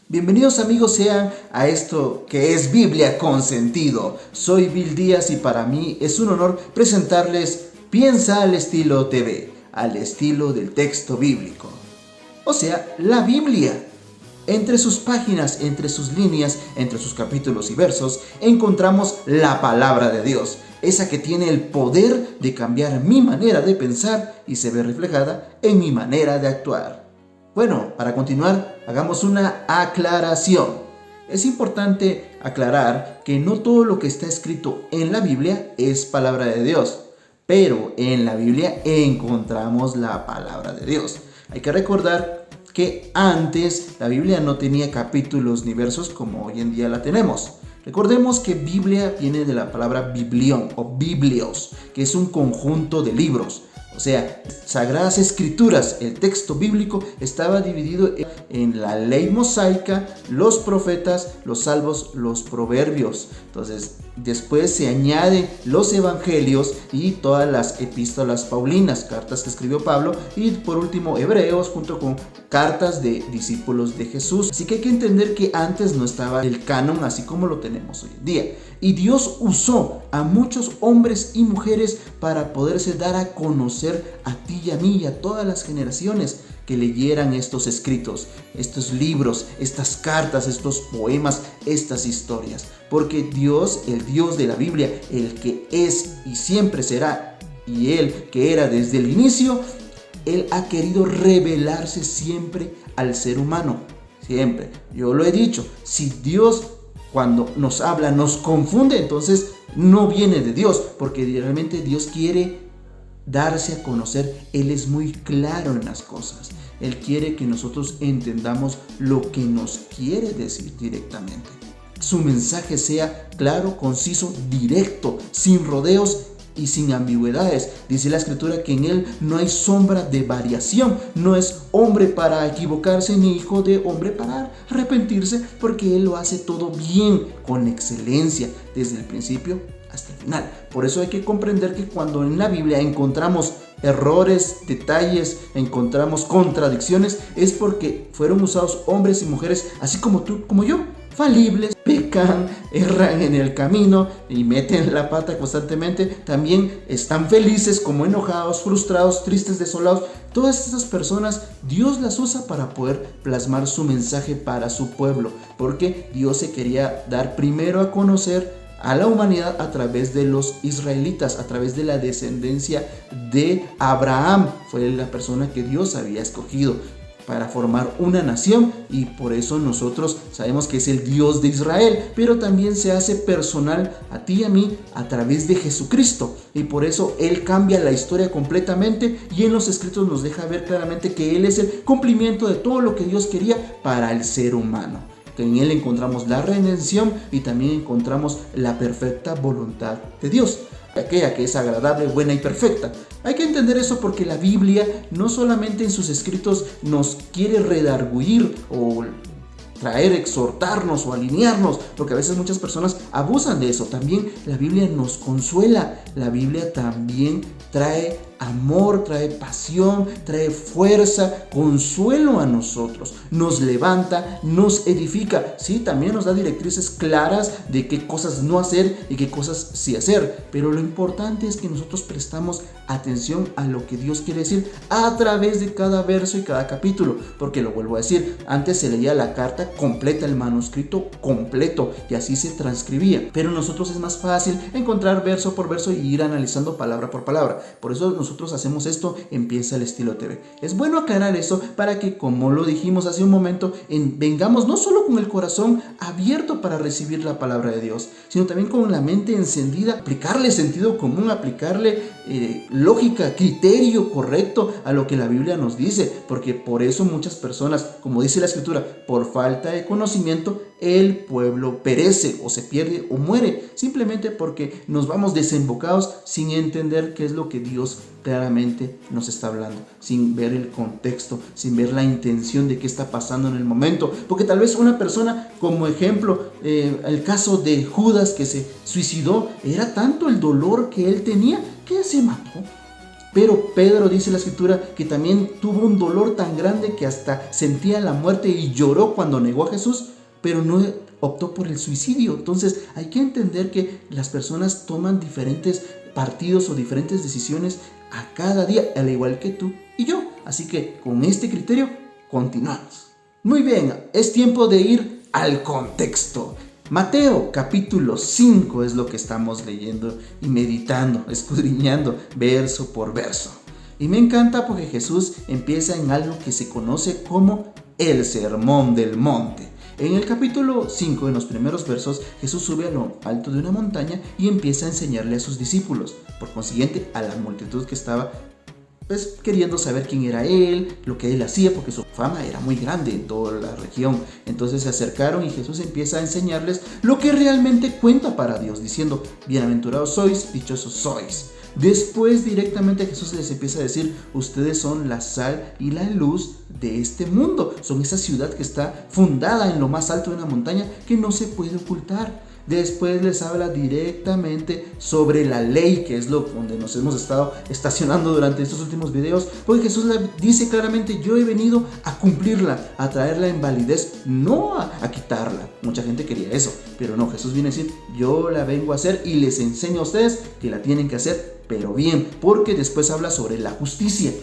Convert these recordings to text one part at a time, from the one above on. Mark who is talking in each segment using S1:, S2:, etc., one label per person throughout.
S1: Bienvenidos amigos sean a esto que es Biblia con sentido. Soy Bill Díaz y para mí es un honor presentarles Piensa al estilo TV, al estilo del texto bíblico. O sea, la Biblia. Entre sus páginas, entre sus líneas, entre sus capítulos y versos, encontramos la palabra de Dios, esa que tiene el poder de cambiar mi manera de pensar y se ve reflejada en mi manera de actuar. Bueno, para continuar, hagamos una aclaración. Es importante aclarar que no todo lo que está escrito en la Biblia es palabra de Dios, pero en la Biblia encontramos la palabra de Dios. Hay que recordar que antes la Biblia no tenía capítulos ni versos como hoy en día la tenemos. Recordemos que Biblia viene de la palabra biblión o biblios, que es un conjunto de libros. O sea, Sagradas Escrituras, el texto bíblico, estaba dividido en la ley mosaica, los profetas, los salmos, los proverbios. Entonces, después se añaden los evangelios y todas las epístolas paulinas, cartas que escribió Pablo, y por último Hebreos, junto con cartas de discípulos de Jesús. Así que hay que entender que antes no estaba el canon así como lo tenemos hoy en día. Y Dios usó a muchos hombres y mujeres para poderse dar a conocer a ti y a mí y a todas las generaciones que leyeran estos escritos, estos libros, estas cartas, estos poemas, estas historias. Porque Dios, el Dios de la Biblia, el que es y siempre será, y Él que era desde el inicio, Él ha querido revelarse siempre al ser humano. Siempre. Yo lo he dicho, si Dios cuando nos habla nos confunde, entonces no viene de Dios, porque realmente Dios quiere darse a conocer. Él es muy claro en las cosas. Él quiere que nosotros entendamos lo que nos quiere decir directamente. Su mensaje sea claro, conciso, directo, sin rodeos y sin ambigüedades. Dice la Escritura que en Él no hay sombra de variación. No es hombre para equivocarse ni hijo de hombre para arrepentirse, porque Él lo hace todo bien, con excelencia, desde el principio hasta el final. Por eso hay que comprender que cuando en la Biblia encontramos errores, detalles, encontramos contradicciones, es porque fueron usados hombres y mujeres, así como tú, como yo, falibles, pecan, erran en el camino y meten la pata constantemente. También están felices, como enojados, frustrados, tristes, desolados. Todas estas personas Dios las usa para poder plasmar su mensaje para su pueblo, porque Dios se quería dar primero a conocer a la humanidad a través de los israelitas, a través de la descendencia de Abraham. Fue la persona que Dios había escogido para formar una nación, y por eso nosotros sabemos que es el Dios de Israel, pero también se hace personal a ti y a mí a través de Jesucristo, y por eso Él cambia la historia completamente, y en los escritos nos deja ver claramente que Él es el cumplimiento de todo lo que Dios quería para el ser humano. Que en Él encontramos la redención y también encontramos la perfecta voluntad de Dios, aquella que es agradable, buena y perfecta. Hay que entender eso porque la Biblia no solamente en sus escritos nos quiere redarguir o traer, exhortarnos o alinearnos, porque a veces muchas personas abusan de eso. También la Biblia nos consuela, la Biblia también trae amor, trae pasión, trae fuerza, consuelo a nosotros, nos levanta, nos edifica. Sí, también nos da directrices claras de qué cosas no hacer y qué cosas sí hacer, pero lo importante es que nosotros prestamos atención a lo que Dios quiere decir a través de cada verso y cada capítulo, porque lo vuelvo a decir, antes se leía la carta completa, el manuscrito completo, y así se transcribía, pero nosotros es más fácil encontrar verso por verso y ir analizando palabra por palabra. Por eso nosotros hacemos esto en Piensa al Estilo TV. Es bueno aclarar eso para que, como lo dijimos hace un momento, vengamos no solo con el corazón abierto para recibir la palabra de Dios, sino también con la mente encendida, aplicarle sentido común, aplicarle lógica, criterio correcto a lo que la Biblia nos dice, porque por eso muchas personas, como dice la Escritura, por falta de conocimiento el pueblo perece o se pierde o muere, simplemente porque nos vamos desembocados sin entender qué es lo que Dios claramente nos está hablando, sin ver el contexto, sin ver la intención de qué está pasando en el momento. Porque tal vez una persona, como ejemplo, el caso de Judas que se suicidó, era tanto el dolor que él tenía que se mató. Pero Pedro, dice la escritura, que también tuvo un dolor tan grande que hasta sentía la muerte y lloró cuando negó a Jesús, pero no optó por el suicidio. Entonces hay que entender que las personas toman diferentes partidos o diferentes decisiones a cada día, al igual que tú y yo. Así que con este criterio continuamos. Muy bien, es tiempo de ir al contexto. Mateo capítulo 5 es lo que estamos leyendo y meditando, escudriñando verso por verso. Y me encanta porque Jesús empieza en algo que se conoce como el Sermón del Monte. En el capítulo 5, en los primeros versos, Jesús sube a lo alto de una montaña y empieza a enseñarle a sus discípulos, por consiguiente a la multitud que estaba queriendo saber quién era él, lo que él hacía, porque su fama era muy grande en toda la región. Entonces se acercaron y Jesús empieza a enseñarles lo que realmente cuenta para Dios, diciendo: bienaventurados sois, dichosos sois. Después directamente Jesús les empieza a decir: ustedes son la sal y la luz de este mundo, son esa ciudad que está fundada en lo más alto de una montaña que no se puede ocultar. Después les habla directamente sobre la ley, que es lo donde nos hemos estado estacionando durante estos últimos videos, porque Jesús le dice claramente: yo he venido a cumplirla, a traerla en validez, no a quitarla. Mucha gente quería eso, pero no, Jesús viene a decir: yo la vengo a hacer y les enseño a ustedes que la tienen que hacer, pero bien, porque después habla sobre la justicia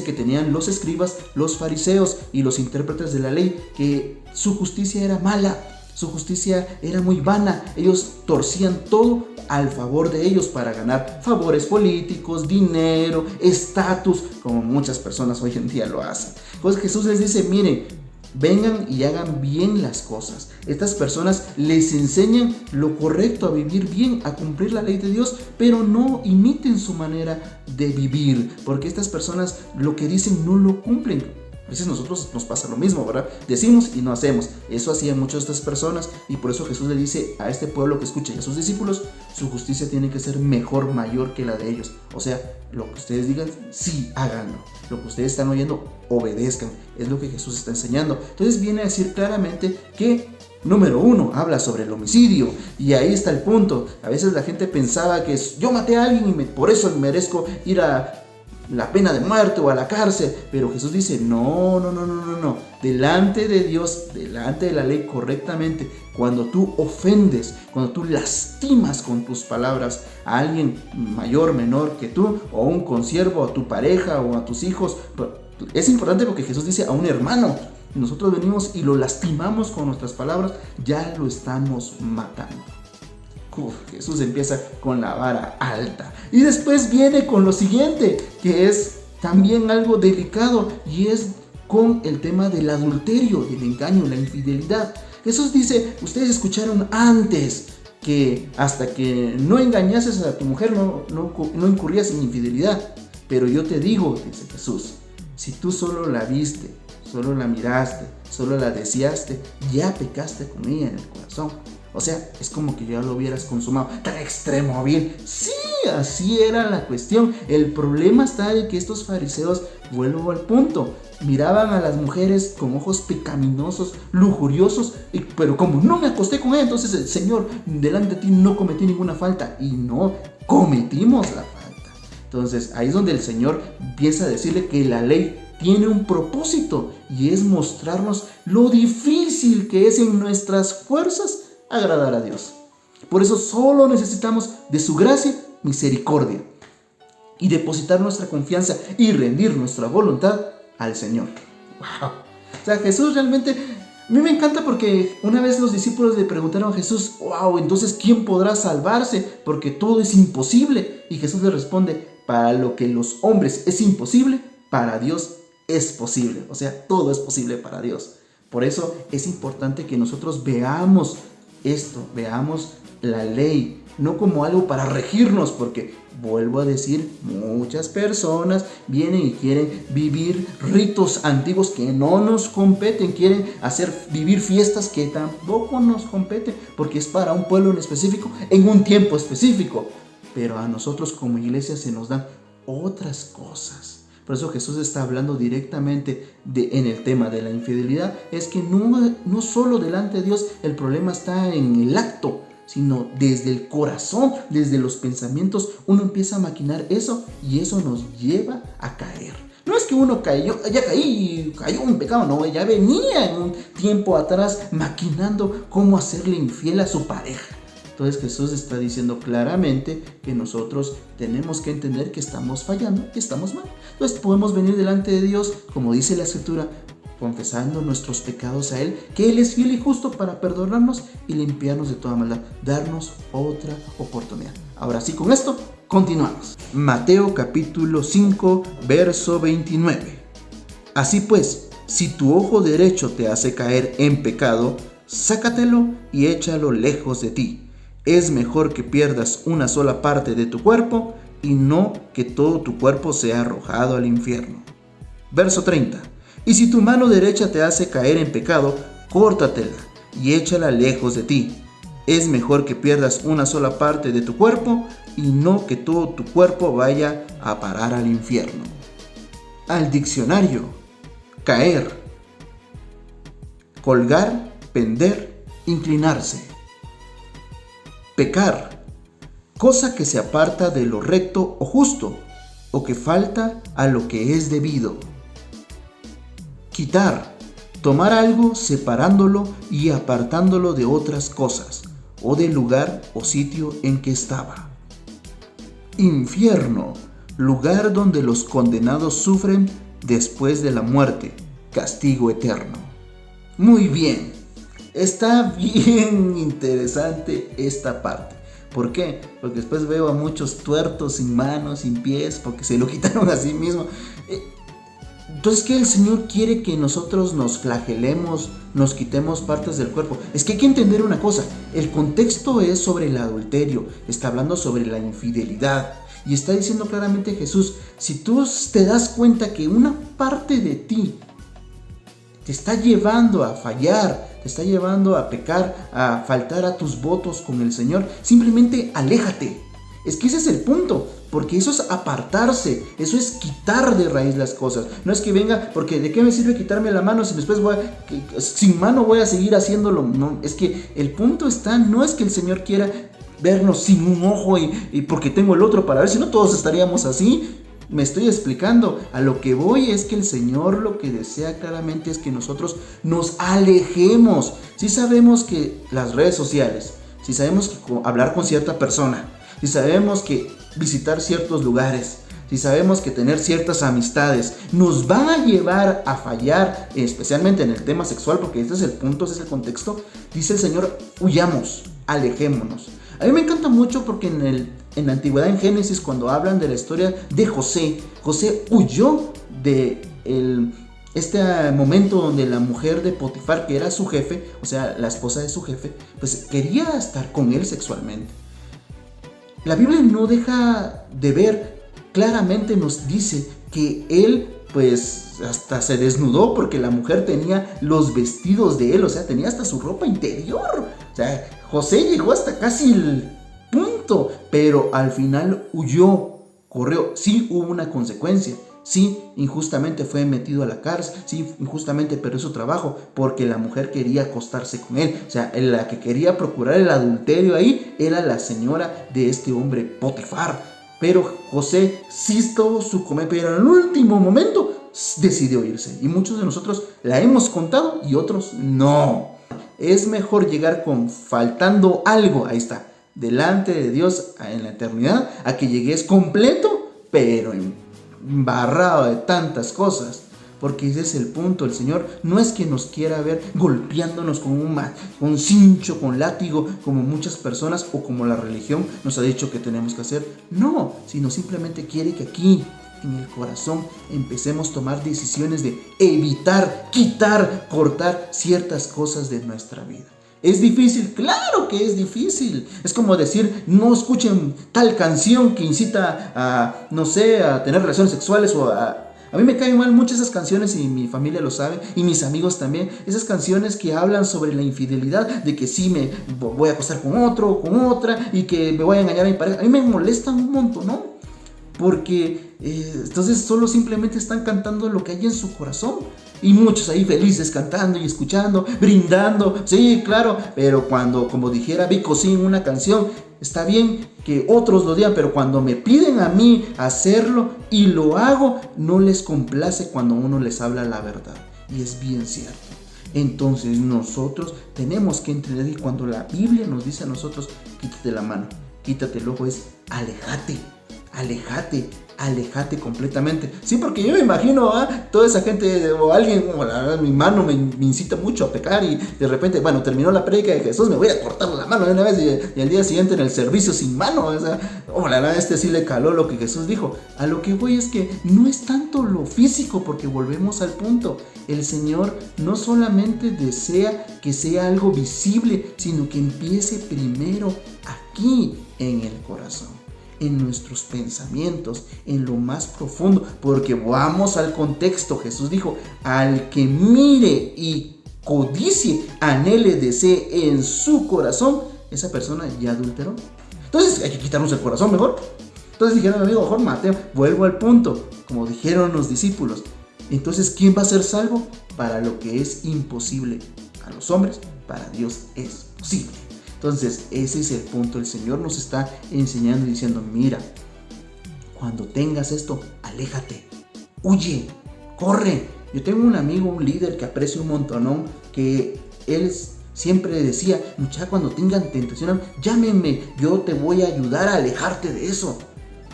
S1: que tenían los escribas, los fariseos y los intérpretes de la ley, que su justicia era mala. Su justicia era muy vana, ellos torcían todo al favor de ellos para ganar favores políticos, dinero, estatus, como muchas personas hoy en día lo hacen. Pues Jesús les dice: miren, vengan y hagan bien las cosas. Estas personas les enseñan lo correcto, a vivir bien, a cumplir la ley de Dios, pero no imiten su manera de vivir, porque estas personas lo que dicen no lo cumplen. A veces nosotros nos pasa lo mismo, ¿verdad? Decimos y no hacemos. Eso hacían muchas de estas personas, y por eso Jesús le dice a este pueblo que escucha y a sus discípulos: su justicia tiene que ser mejor, mayor que la de ellos. O sea, lo que ustedes digan, sí, háganlo. Lo que ustedes están oyendo, obedezcan. Es lo que Jesús está enseñando. Entonces viene a decir claramente que, número 1, habla sobre el homicidio, y ahí está el punto. A veces la gente pensaba que yo maté a alguien y por eso merezco ir a la pena de muerte o a la cárcel, pero Jesús dice: no, delante de Dios, delante de la ley, correctamente, cuando tú ofendes, cuando tú lastimas con tus palabras a alguien mayor, menor que tú, o a un consiervo, a tu pareja o a tus hijos, es importante porque Jesús dice: a un hermano, nosotros venimos y lo lastimamos con nuestras palabras, ya lo estamos matando. Jesús empieza con la vara alta y después viene con lo siguiente, que es también algo delicado, y es con el tema del adulterio, del engaño, la infidelidad. Jesús dice: ustedes escucharon antes que hasta que no engañases a tu mujer no incurrías en infidelidad, pero yo te digo, dice Jesús, si tú solo la viste, solo la miraste, solo la deseaste, ya pecaste con ella en el corazón. O sea, es como que ya lo hubieras consumado. Tan extremo, bien. Sí, así era la cuestión. El problema está en que estos fariseos, vuelvo al punto, miraban a las mujeres con ojos pecaminosos, lujuriosos, pero como no me acosté con ella, entonces el Señor, delante de ti no cometí ninguna falta. Y no cometimos la falta. Entonces ahí es donde el Señor empieza a decirle que la ley tiene un propósito, y es mostrarnos lo difícil que es en nuestras fuerzas agradar a Dios. Por eso solo necesitamos de su gracia, misericordia, y depositar nuestra confianza y rendir nuestra voluntad al Señor. ¡Wow! O sea, Jesús realmente, a mí me encanta, porque una vez los discípulos le preguntaron a Jesús: wow, entonces ¿quién podrá salvarse? Porque todo es imposible. Y Jesús le responde: para lo que los hombres es imposible, para Dios es posible. O sea, todo es posible para Dios. Por eso es importante que nosotros veamos esto, veamos la ley, no como algo para regirnos, porque vuelvo a decir, muchas personas vienen y quieren vivir ritos antiguos que no nos competen, quieren vivir fiestas que tampoco nos competen, porque es para un pueblo en específico, en un tiempo específico, pero a nosotros como iglesia se nos dan otras cosas. Por eso Jesús está hablando directamente en el tema de la infidelidad. Es que no solo delante de Dios el problema está en el acto, sino desde el corazón, desde los pensamientos, uno empieza a maquinar eso y eso nos lleva a caer. No es que uno cayó en pecado, no, ya venía en un tiempo atrás maquinando cómo hacerle infiel a su pareja. Entonces Jesús está diciendo claramente que nosotros tenemos que entender que estamos fallando, que estamos mal. Entonces podemos venir delante de Dios, como dice la Escritura, confesando nuestros pecados a Él, que Él es fiel y justo para perdonarnos y limpiarnos de toda maldad, darnos otra oportunidad. Ahora sí, con esto continuamos. Mateo capítulo 5, verso 29. Así pues, si tu ojo derecho te hace caer en pecado, sácatelo y échalo lejos de ti. Es mejor que pierdas una sola parte de tu cuerpo y no que todo tu cuerpo sea arrojado al infierno. Verso 30. Y si tu mano derecha te hace caer en pecado, córtatela y échala lejos de ti. Es mejor que pierdas una sola parte de tu cuerpo y no que todo tu cuerpo vaya a parar al infierno. Al diccionario: caer, colgar, pender, inclinarse. Pecar, cosa que se aparta de lo recto o justo, o que falta a lo que es debido. Quitar, tomar algo separándolo y apartándolo de otras cosas, o del lugar o sitio en que estaba. Infierno, lugar donde los condenados sufren después de la muerte, castigo eterno. Muy bien. Está bien interesante esta parte. ¿Por qué? Porque después veo a muchos tuertos sin manos, sin pies, porque se lo quitaron a sí mismo. Entonces, ¿qué el Señor quiere que nosotros nos flagelemos, nos quitemos partes del cuerpo? Es que hay que entender una cosa. El contexto es sobre el adulterio. Está hablando sobre la infidelidad. Y está diciendo claramente Jesús, si tú te das cuenta que una parte de ti te está llevando a fallar, te está llevando a pecar, a faltar a tus votos con el Señor, simplemente aléjate. Es que ese es el punto, porque eso es apartarse, eso es quitar de raíz las cosas. No es que venga, porque ¿de qué me sirve quitarme la mano si después sin mano voy a seguir haciéndolo? No, es que el punto está, no es que el Señor quiera vernos sin un ojo y porque tengo el otro para ver, si no todos estaríamos así. Me estoy explicando. A lo que voy es que el Señor lo que desea claramente es que nosotros nos alejemos. Si sabemos que las redes sociales, si sabemos que hablar con cierta persona, si sabemos que visitar ciertos lugares, si sabemos que tener ciertas amistades nos van a llevar a fallar, especialmente en el tema sexual, porque este es el punto, ese es el contexto, dice el Señor, huyamos, alejémonos. A mí me encanta mucho porque en la antigüedad, en Génesis, cuando hablan de la historia de José, José huyó de este momento donde la mujer de Potifar, que era su jefe, o sea, la esposa de su jefe, pues quería estar con él sexualmente. La Biblia no deja de ver, claramente nos dice que él pues hasta se desnudó porque la mujer tenía los vestidos de él, o sea, tenía hasta su ropa interior. O sea, José llegó hasta casi el punto, pero al final huyó, corrió. Sí hubo una consecuencia, sí injustamente fue metido a la cárcel, sí injustamente perdió su trabajo porque la mujer quería acostarse con él. O sea, la que quería procurar el adulterio ahí era la señora de este hombre Potifar. Pero José sí tuvo su comer, pero en el último momento decidió irse. Y muchos de nosotros la hemos contado y otros no. Es mejor llegar con faltando algo, ahí está, delante de Dios en la eternidad, a que llegues completo, pero embarrado de tantas cosas. Porque ese es el punto. El Señor no es que nos quiera ver golpeándonos con un cincho, con látigo, como muchas personas o como la religión nos ha dicho que tenemos que hacer. No, sino simplemente quiere que aquí, en el corazón, empecemos a tomar decisiones de evitar, quitar, cortar ciertas cosas de nuestra vida. ¿Es difícil? ¡Claro que es difícil! Es como decir, no escuchen tal canción que incita a, no sé, a tener relaciones sexuales o A mí me caen mal muchas esas canciones y mi familia lo sabe y mis amigos también. Esas canciones que hablan sobre la infidelidad, de que sí me voy a acostar con otro o con otra y que me voy a engañar a mi pareja. A mí me molestan un montón, ¿no? porque entonces solo simplemente están cantando lo que hay en su corazón. Y muchos ahí felices cantando y escuchando, brindando, sí, claro, pero cuando, como dijera Vico sí en una canción, está bien que otros lo digan, pero cuando me piden a mí hacerlo y lo hago, no les complace cuando uno les habla la verdad. Y es bien cierto. Entonces nosotros tenemos que entender, y cuando la Biblia nos dice a nosotros, quítate la mano, quítate el ojo, es alejate completamente. Sí, porque yo me imagino toda esa gente o alguien, mi mano me incita mucho a pecar y de repente, bueno, terminó la prédica de Jesús, me voy a cortar la mano de una vez y al día siguiente en el servicio sin mano. O sea, este sí le caló lo que Jesús dijo. A lo que voy es que no es tanto lo físico, porque volvemos al punto. El Señor no solamente desea que sea algo visible, sino que empiece primero aquí en el corazón, en nuestros pensamientos, en lo más profundo, porque vamos al contexto. Jesús dijo, al que mire y codicie, anhele, desee en su corazón, esa persona ya adulteró. Entonces hay que quitarnos el corazón mejor. Entonces dijeron, amigo, mejor Mateo, vuelvo al punto, como dijeron los discípulos. Entonces, ¿quién va a ser salvo? Para lo que es imposible a los hombres, para Dios es posible. Entonces, ese es el punto. El Señor nos está enseñando y diciendo, mira, cuando tengas esto, aléjate, huye, corre. Yo tengo un amigo, un líder que aprecio un montonón, que él siempre decía, muchachos, cuando tengan tentación, llámenme, yo te voy a ayudar a alejarte de eso.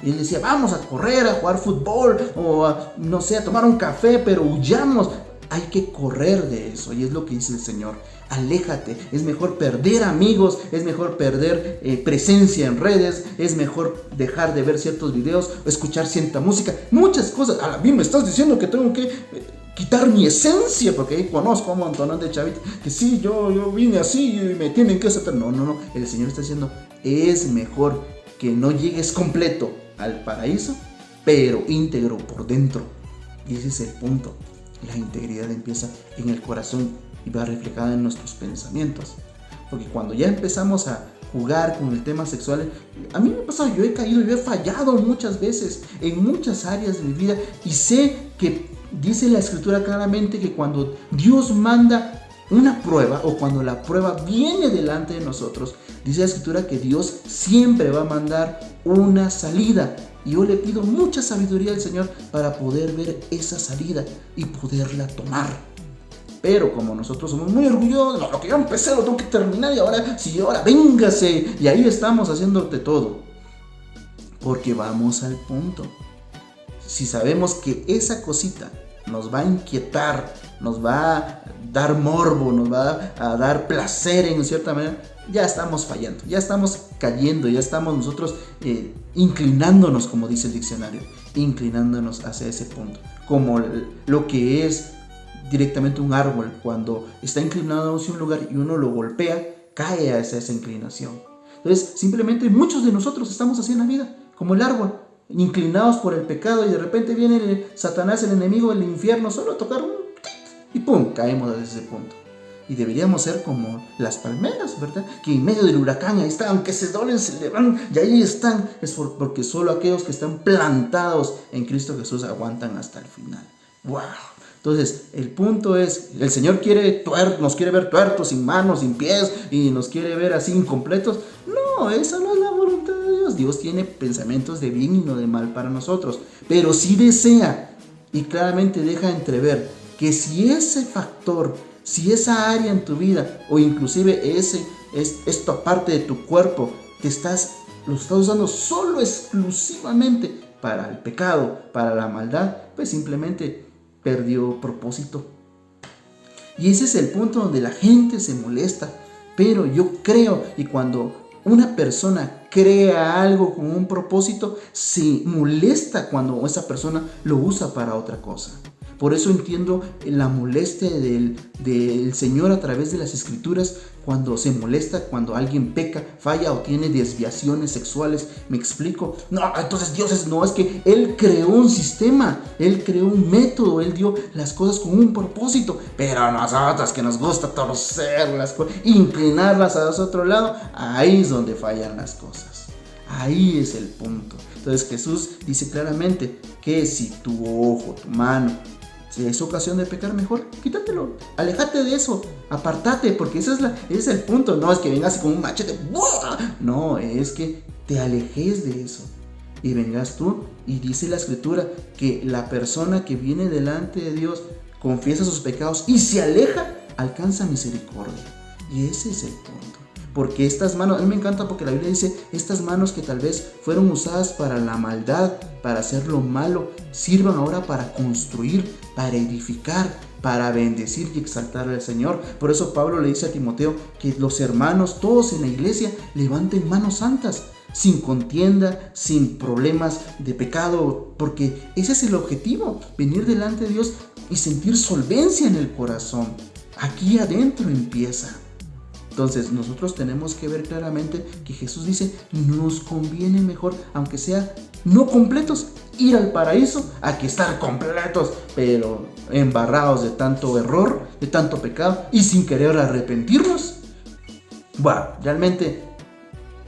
S1: Y él decía, vamos a correr, a jugar fútbol, o a, no sé, a tomar un café, pero huyamos. Hay que correr de eso, y es lo que dice el Señor. Aléjate, es mejor perder amigos, es mejor perder presencia en redes, es mejor dejar de ver ciertos videos, o escuchar cierta música, muchas cosas. A mí me estás diciendo que tengo que quitar mi esencia, porque ahí conozco a un montón de chavitos que sí, yo vine así y me tienen que aceptar. No, el Señor está diciendo, es mejor que no llegues completo al paraíso, pero íntegro por dentro. Y ese es el punto. La integridad empieza en el corazón y va reflejada en nuestros pensamientos. Porque cuando ya empezamos a jugar con el tema sexual, a mí me ha pasado, yo he caído, yo he fallado muchas veces en muchas áreas de mi vida, y sé que dice la Escritura claramente que cuando Dios manda una prueba, o cuando la prueba viene delante de nosotros, dice la Escritura que Dios siempre va a mandar una salida. Y yo le pido mucha sabiduría al Señor para poder ver esa salida y poderla tomar. Pero como nosotros somos muy orgullosos, no, lo que yo empecé lo tengo que terminar, y ahora véngase, y ahí estamos haciéndote todo. Porque vamos al punto. Si sabemos que esa cosita nos va a inquietar, nos va a dar morbo, nos va a dar placer en cierta manera, ya estamos fallando, ya estamos cayendo, ya estamos nosotros inclinándonos, como dice el diccionario, inclinándonos hacia ese punto, como lo que es directamente un árbol. Cuando está inclinado hacia un lugar y uno lo golpea, cae hacia esa inclinación. Entonces, simplemente muchos de nosotros estamos así en la vida, como el árbol, inclinados por el pecado, y de repente viene Satanás, el enemigo del infierno, solo a tocar un y ¡pum!, caemos desde ese punto. Y deberíamos ser como las palmeras, ¿verdad? Que en medio del huracán ahí están, aunque se doblen, se levantan, y ahí están. Es porque solo aquellos que están plantados en Cristo Jesús aguantan hasta el final. ¡Wow! Entonces, el punto es, el Señor nos quiere ver tuertos, sin manos, sin pies, y nos quiere ver así incompletos. No, esa no es la voluntad de Dios. Dios tiene pensamientos de bien y no de mal para nosotros. Pero sí desea, y claramente deja entrever, que si ese factor, si esa área en tu vida, o inclusive esta parte de tu cuerpo, lo estás usando solo exclusivamente para el pecado, para la maldad, pues simplemente perdió propósito. Y ese es el punto donde la gente se molesta. Pero yo creo, y cuando una persona crea algo con un propósito, se molesta cuando esa persona lo usa para otra cosa. Por eso entiendo la molestia del Señor a través de las Escrituras, cuando se molesta, cuando alguien peca, falla o tiene desviaciones sexuales. ¿Me explico? No, entonces Dios es que Él creó un sistema, Él creó un método, Él dio las cosas con un propósito. Pero a nosotros que nos gusta torcer las cosas, inclinarlas a otro lado, ahí es donde fallan las cosas. Ahí es el punto. Entonces Jesús dice claramente que si tu ojo, tu mano, si es ocasión de pecar, mejor quítatelo, aléjate de eso, apartate, porque ese es el punto. No es que vengas con un machete, ¡buah! No, es que te alejes de eso y vengas tú. Y dice la escritura que la persona que viene delante de Dios confiesa sus pecados y se aleja, alcanza misericordia. Y ese es el punto. Porque estas manos, a mí me encanta porque la Biblia dice, estas manos que tal vez fueron usadas para la maldad, para hacer lo malo, sirvan ahora para construir, para edificar, para bendecir y exaltar al Señor. Por eso Pablo le dice a Timoteo que los hermanos, todos en la iglesia, levanten manos santas, sin contienda, sin problemas de pecado, porque ese es el objetivo, venir delante de Dios y sentir solvencia en el corazón. Aquí adentro empieza. Entonces nosotros tenemos que ver claramente que Jesús dice, nos conviene mejor, aunque sea no completos, ir al paraíso a que estar completos, pero embarrados de tanto error, de tanto pecado y sin querer arrepentirnos. Bueno, realmente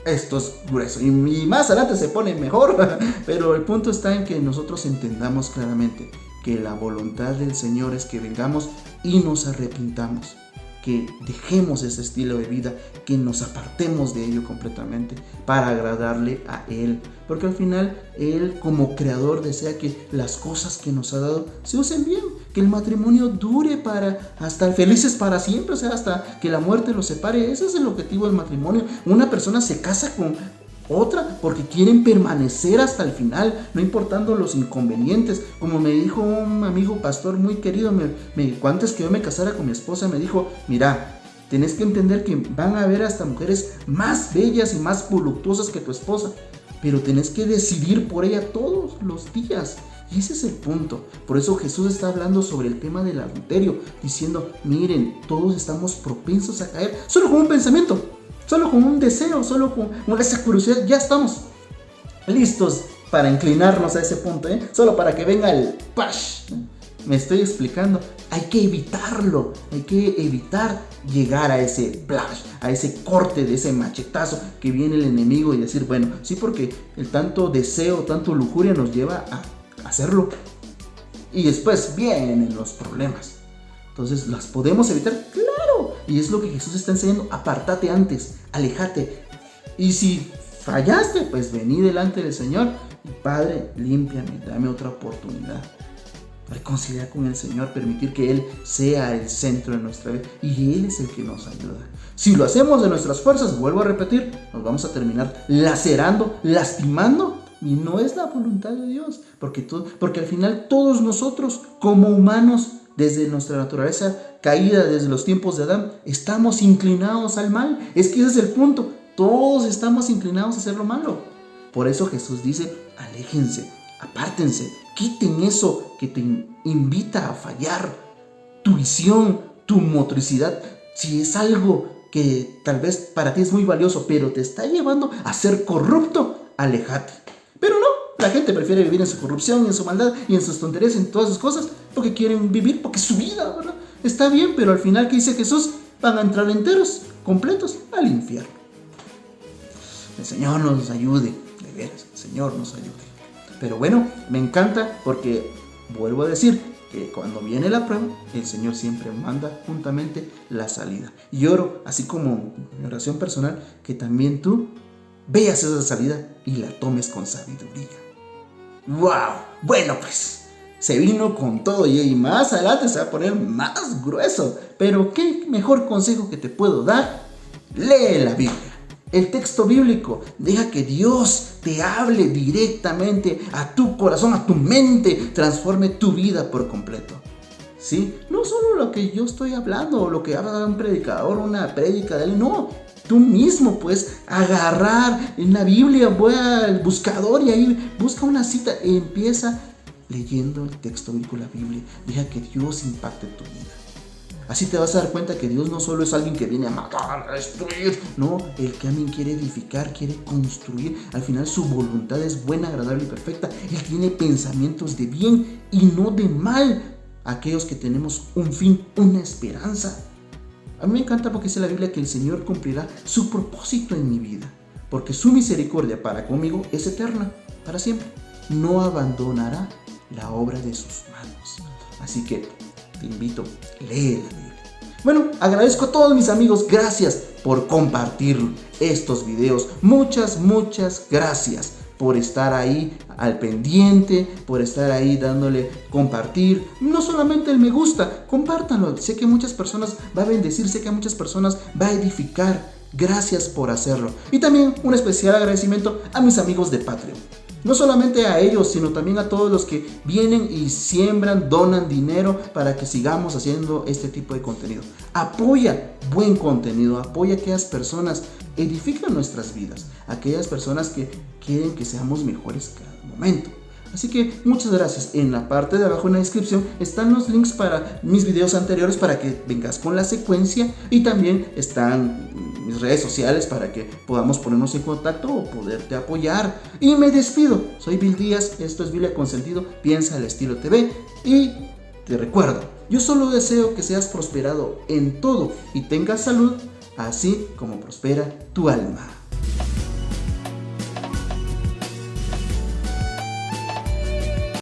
S1: esto es grueso y más adelante se pone mejor, pero el punto está en que nosotros entendamos claramente que la voluntad del Señor es que vengamos y nos arrepintamos, que dejemos ese estilo de vida, que nos apartemos de ello completamente para agradarle a Él, porque al final Él como creador desea que las cosas que nos ha dado se usen bien, que el matrimonio dure para hasta felices para siempre, o sea, hasta que la muerte los separe. Ese es el objetivo del matrimonio. Una persona se casa con otra porque quieren permanecer hasta el final, no importando los inconvenientes. Como me dijo un amigo pastor muy querido, antes que yo me casara con mi esposa, me dijo, mira, tenés que entender que van a haber hasta mujeres más bellas y más voluptuosas que tu esposa, pero tenés que decidir por ella todos los días. Y ese es el punto. Por eso Jesús está hablando sobre el tema del adulterio, diciendo, miren, todos estamos propensos a caer, solo con un pensamiento, solo con un deseo, solo con esa curiosidad, ya estamos listos para inclinarnos a ese punto, solo para que venga el pash. Me estoy explicando. Hay que evitarlo, hay que evitar llegar a ese flash, a ese corte de ese machetazo que viene el enemigo y decir, bueno, sí, porque el tanto deseo, tanto lujuria nos lleva a hacerlo y después vienen los problemas. Entonces, ¿las podemos evitar? ¡Claro! Y es lo que Jesús está enseñando. Apártate antes, aléjate. Y si fallaste, pues vení delante del Señor. Padre, límpiame, dame otra oportunidad. Reconciliar con el Señor, permitir que Él sea el centro de nuestra vida. Y Él es el que nos ayuda. Si lo hacemos de nuestras fuerzas, vuelvo a repetir, nos vamos a terminar lacerando, lastimando. Y no es la voluntad de Dios. Porque al final todos nosotros, como humanos, desde nuestra naturaleza caída, desde los tiempos de Adán, estamos inclinados al mal. Es que ese es el punto. Todos estamos inclinados a hacer lo malo. Por eso Jesús dice, aléjense, apártense, quiten eso que te invita a fallar. Tu visión, tu motricidad, si es algo que tal vez para ti es muy valioso, pero te está llevando a ser corrupto, aléjate. Pero no, la gente prefiere vivir en su corrupción, en su maldad y en sus tonterías, en todas sus cosas, porque quieren vivir, porque es su vida, ¿verdad? Está bien, pero al final, ¿qué dice Jesús? Van a entrar enteros, completos, al infierno. El Señor nos ayude, de veras, el Señor nos ayude. Pero bueno, me encanta porque, vuelvo a decir, que cuando viene la prueba, el Señor siempre manda juntamente la salida. Y oro, así como en oración personal, que también tú veas esa salida y la tomes con sabiduría. ¡Wow! Bueno, pues se vino con todo y más adelante se va a poner más grueso. Pero qué mejor consejo que te puedo dar. Lee la Biblia, el texto bíblico. Deja que Dios te hable directamente a tu corazón, a tu mente. Transforme tu vida por completo. ¿Sí? No solo lo que yo estoy hablando o lo que habla un predicador, una prédica de él. No, tú mismo puedes agarrar en la Biblia, voy al buscador y ahí busca una cita y empieza leyendo el texto bíblico de la Biblia. Deja que Dios impacte tu vida. Así te vas a dar cuenta que Dios no solo es alguien que viene a matar, a destruir. No, el que también quiere edificar, quiere construir. Al final su voluntad es buena, agradable y perfecta. Él tiene pensamientos de bien y no de mal. Aquellos que tenemos un fin, una esperanza. A mí me encanta porque dice la Biblia que el Señor cumplirá su propósito en mi vida. porque su misericordia para conmigo es eterna, para siempre. No abandonará la obra de sus manos. Así que te invito, lee la Biblia. Bueno, agradezco a todos mis amigos, gracias por compartir estos videos. Muchas gracias por estar ahí al pendiente, por estar ahí dándole compartir. No solamente el me gusta, compártanlo. Sé que muchas personas va a bendecir, sé que a muchas personas va a edificar. Gracias por hacerlo. Y también un especial agradecimiento a mis amigos de Patreon. No solamente a ellos, sino también a todos los que vienen y siembran, donan dinero para que sigamos haciendo este tipo de contenido. Apoya buen contenido, apoya a aquellas personas, edifican nuestras vidas, aquellas personas que quieren que seamos mejores cada momento. Así que muchas gracias. En la parte de abajo en la descripción están los links para mis videos anteriores para que vengas con la secuencia, y también están mis redes sociales para que podamos ponernos en contacto o poderte apoyar. Y me despido. Soy Bill Díaz, esto es Biblia con Sentido, Piensa al Estilo TV, y te recuerdo, yo solo deseo que seas prosperado en todo y tengas salud, así como prospera tu alma.